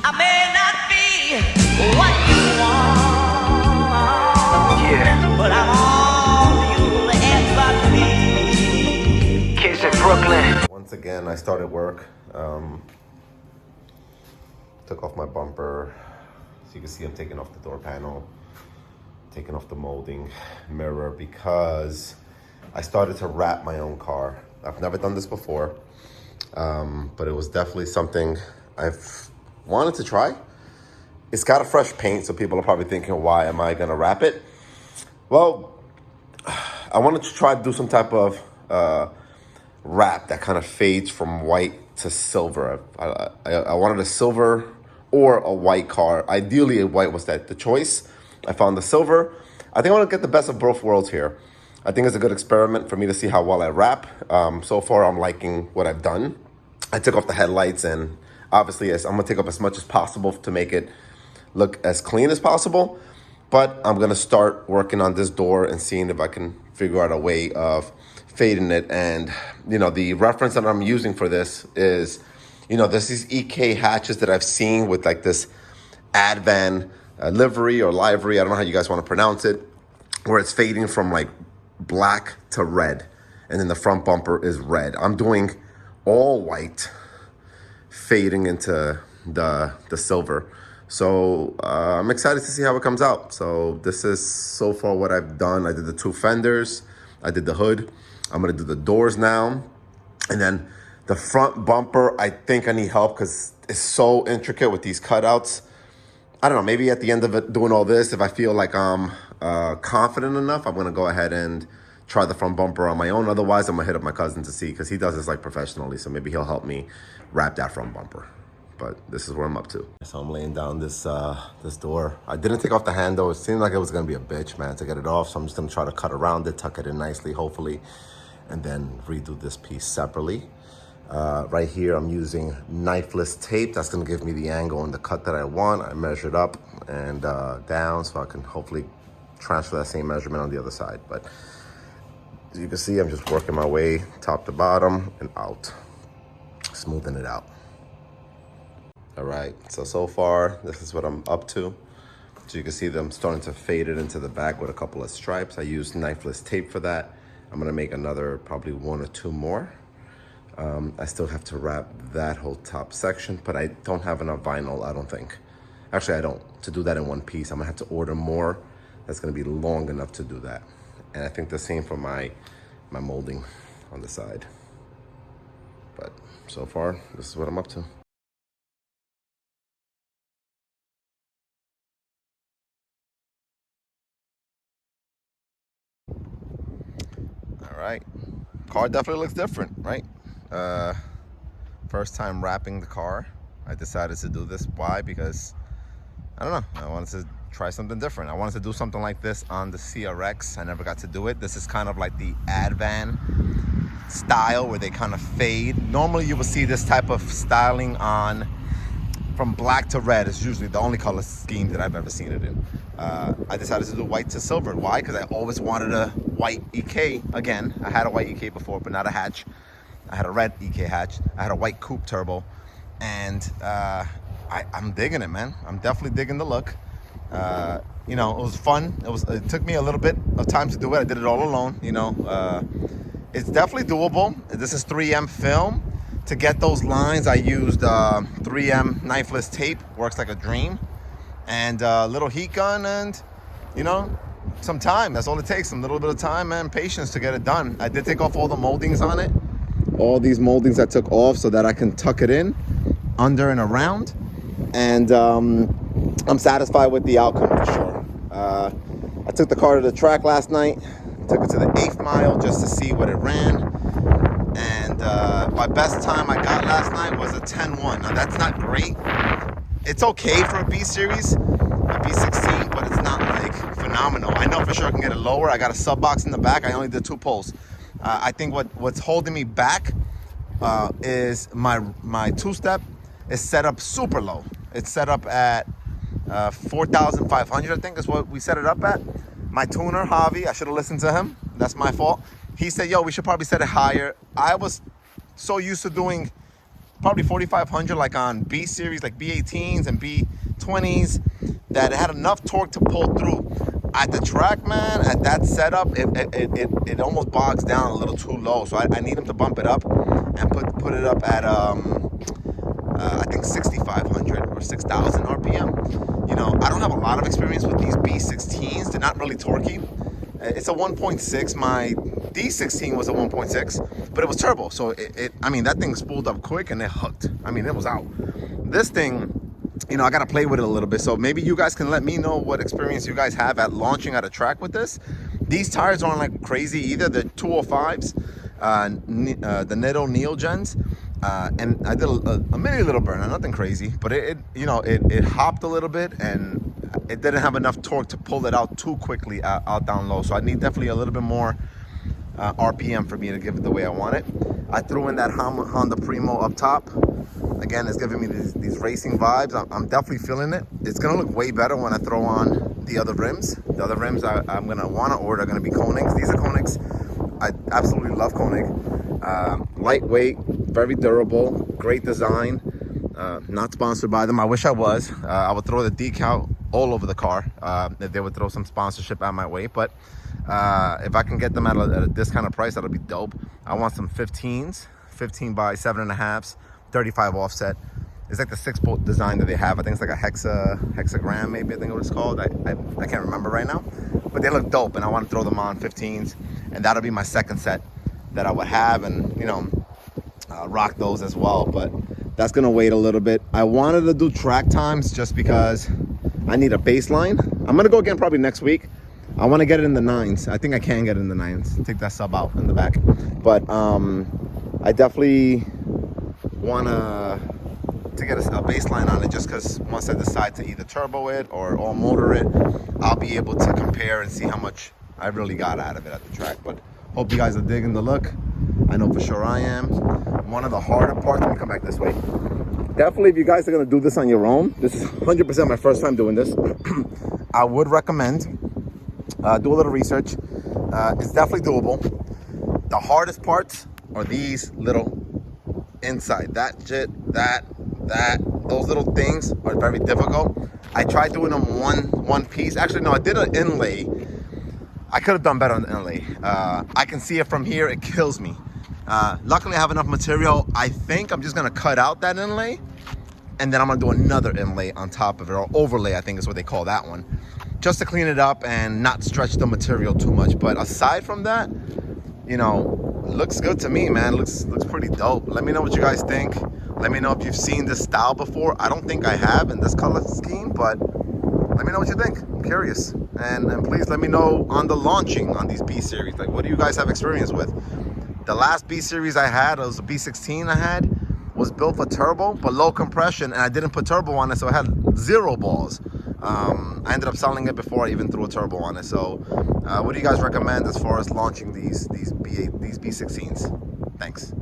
I may not be what you want, yeah, but I'm all you'll ever need. Kids in Brooklyn. Once again, I started work. Took off my bumper. So you can see I'm taking off the door panel, taking off the molding mirror, because I started to wrap my own car. I've never done this before, but it was definitely something I've wanted to try. It's got a fresh paint, so people are probably thinking, why am I gonna wrap it? Well, I wanted to try to do some type of wrap that kind of fades from white to silver. I wanted a silver or a white car. Ideally, a white was the choice. I found the silver. I think I want to get the best of both worlds here. I think it's a good experiment for me to see how well I wrap. So far, I'm liking what I've done. I took off the headlights, and obviously, I'm gonna take up as much as possible to make it look as clean as possible. But I'm gonna start working on this door and seeing if I can figure out a way of fading it. And the reference that I'm using for this is, there's these EK hatches that I've seen with like this Advan livery or livery. I don't know how you guys want to pronounce it, where it's fading from like black to red, and then the front bumper is red. I'm doing all white, fading into the silver. So I'm excited to see how it comes out. So this is so far what I've done. I did the two fenders, I did the hood. I'm gonna do the doors now, and then the front bumper, I think I need help because it's so intricate with these cutouts. I don't know, maybe at the end of it, doing all this, if I feel like I'm confident enough, I'm gonna go ahead and try the front bumper on my own. Otherwise, I'm gonna hit up my cousin to see, because he does this like professionally, so maybe he'll help me wrap that front bumper. But this is where I'm up to. So I'm laying down this door. I didn't take off the handle. It seemed like it was gonna be a bitch, man, to get it off. So I'm just gonna try to cut around it, tuck it in nicely, hopefully, and then redo this piece separately. Right here, I'm using knifeless tape. That's gonna give me the angle and the cut that I want. I measured up and down, so I can hopefully transfer that same measurement on the other side. But as you can see, I'm just working my way top to bottom and out, smoothing it out. All right, so far, this is what I'm up to. So you can see that I'm starting to fade it into the back with a couple of stripes. I used knifeless tape for that. I'm gonna make another, probably one or two more. I still have to wrap that whole top section, but I don't have enough vinyl, I don't think. Actually, I don't, to do that in one piece. I'm gonna have to order more. That's gonna be long enough to do that. And I think the same for my molding on the side. But so far, this is what I'm up to. All right, car definitely looks different, right? First time wrapping the car. I decided to do this. Why? Because, I don't know, I wanted to try something different. I wanted to do something like this on the CRX. I never got to do it. This is kind of like the Advan style where they kind of fade. Normally you will see this type of styling on from black to red. Is usually the only color scheme that I've ever seen it in. I decided to do white to silver. Why? Because I always wanted a white EK. Again, I had a white EK before, but not a hatch. I had a red EK hatch. I had a white coupe turbo, and I'm digging it, man. I'm definitely digging the look. It was fun. It took me a little bit of time to do it. I did it all alone. It's definitely doable. This is 3M film. To get those lines, I used 3M knifeless tape. Works like a dream. And a little heat gun, and some time. That's all it takes. A little bit of time and patience to get it done. I did take off all the moldings on it. All these moldings I took off so that I can tuck it in under and around. And I'm satisfied with the outcome for sure. I took the car to the track last night. Took it to the 8th mile just to see what it ran. And my best time I got last night was a 10:1. Now that's not great. It's okay for a B series, a B16, but it's not like phenomenal. I know for sure I can get it lower. I got a sub box in the back. I only did 2 pulls. I think what's holding me back is my two-step is set up super low. It's set up at 4,500, I think is what we set it up at. My tuner, Javi, I should have listened to him. That's my fault. He said, yo, we should probably set it higher. I was so used to doing probably 4,500 like on B series, like B18s and B20s, that had enough torque to pull through. At the track, man, at that setup, it almost bogs down a little too low. So I need him to bump it up and put it up at I think 6,500 or 6,000 RPM. You know, I don't have a lot of experience with these B16s. They're not really torquey. It's a 1.6. My D16 was a 1.6, but it was turbo. So I mean, that thing spooled up quick and it hooked. I mean, it was out. This thing, you know, I got to play with it a little bit. So maybe you guys can let me know what experience you guys have at launching at a track with this. These tires aren't like crazy either. They're 205s, the Netto Neogens. And I did a mini little burner, nothing crazy, but it hopped a little bit and it didn't have enough torque to pull it out too quickly out down low. So I need definitely a little bit more RPM for me to give it the way I want it. I threw in that Honda Primo up top. Again, it's giving me these racing vibes. I'm definitely feeling it. It's gonna look way better when I throw on the other rims. The other rims I'm gonna wanna order are gonna be Koenigs. These are Koenigs. I absolutely love Koenig. Lightweight, very durable, great design. Not sponsored by them. I wish I was. I would throw the decal all over the car if they would throw some sponsorship at my way. But if I can get them at a discounted price, that'll be dope. I want some 15s, 15 by 7.5s, 35 offset. It's like the 6-bolt design that they have. I think it's like a hexagram, maybe I think it was called. I can't remember right now. But they look dope, and I want to throw them on 15s. And that'll be my second set that I would have, and you know, rock those as well. But that's gonna wait a little bit. I wanted to do track times just because I need a baseline. I'm gonna go again probably next week. I want to get it in the 9s. I think I can get it in the 9s. Take that sub out in the back. But I definitely want to get a baseline on it, just because once I decide to either turbo it or all motor it, I'll be able to compare and see how much I really got out of it at the track. But hope you guys are digging the look. I know for sure I am. One of the harder parts, let me come back this way. Definitely, if you guys are gonna do this on your own, this is 100% my first time doing this. I would recommend do a little research. It's definitely doable. The hardest parts are these little inside. Those little things are very difficult. I tried doing them one piece. Actually, no, I did an inlay. I could have done better on the inlay. I can see it from here. It kills me. Luckily, I have enough material. I think I'm just gonna cut out that inlay, and then I'm gonna do another inlay on top of it, or overlay, I think is what they call that one, just to clean it up and not stretch the material too much. But aside from that, you know, looks good to me, man. Looks pretty dope. Let me know what you guys think. Let me know if you've seen this style before. I don't think I have in this color scheme, but let me know what you think. I'm curious. And please let me know on the launching on these B series. Like, what do you guys have experience with? The last B series I had, it was a B16 I had, was built for turbo, but low compression, and I didn't put turbo on it, so it had 0 balls. I ended up selling it before I even threw a turbo on it. So what do you guys recommend as far as launching these B16s? Thanks.